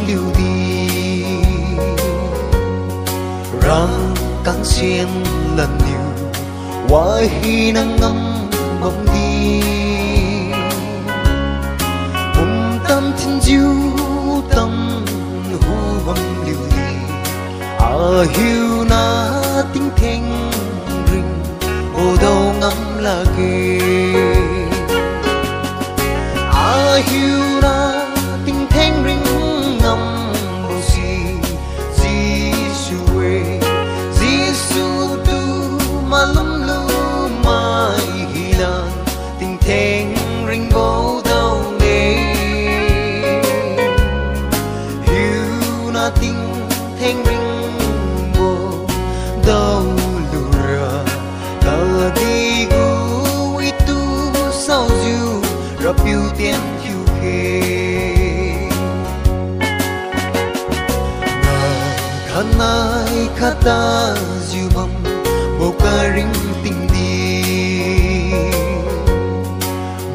liều đi răng căng xiên lần nhiều quay khi nắng ngâm bóng đi tâm thiên diêu tâm hu vang liều đi hiu na tiếng thanh rình ô đâu ngắm là kề hiu na tiếng thanh rình ngắm bồ si Giêsu tu mà lum lu mai hina tiếng thanh rình bồ đâu tiếng thanh rình bồ đâu lura cả đi gu itu sao diu rap yêu tiền chiu kê khăn ai khata diu bầm bồ ca rình tình đi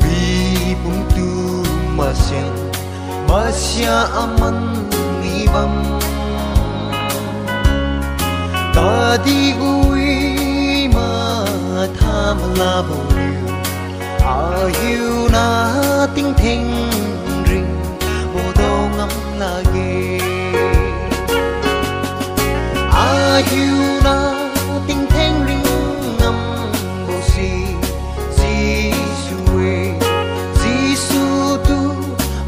bi bung tu mà sia aman bam ta đi vui mà tham la bầu hiu na tiếng thanh rình bồ đâu ngắm là ghê hiu na tiếng thanh rình ngắm bồ si Giêsu tu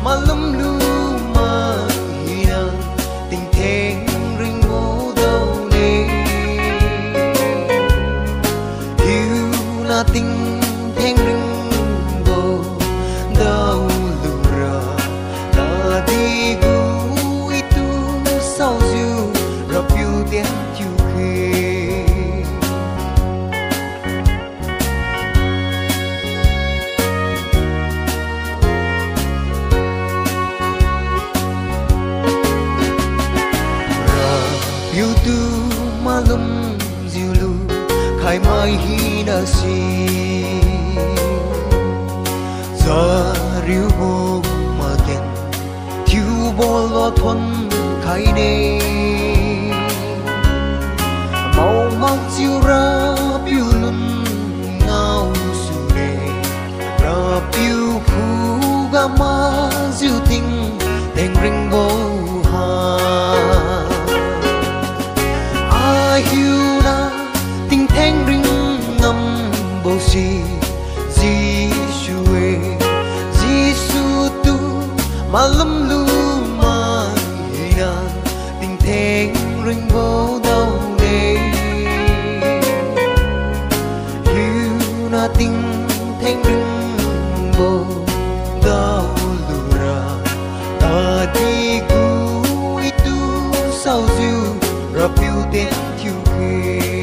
mà lum lu tiếng thanh rình bồ đâu nê hiu na tiếng thanh rình bồ đâu lura ta đi gu itu sao diu rap yêu tiếng chiu kê yêu tu malum diu lu khai mai hi na si za riu bo ma ken thiu bo lo thon khai ne mau mang chiu ra piu lun ngao su ne ra piu khu ga ma diu ting teng ring bo ha hiu na tiếng thanh rình ngâm bồ si Giêsu tu mà lum lu mà hina tiếng thanh rình bồ đâu nê hiu na tiếng thanh rình bồ đâu lura ta đi gu itu sao diu rap yêu tiền chiu kê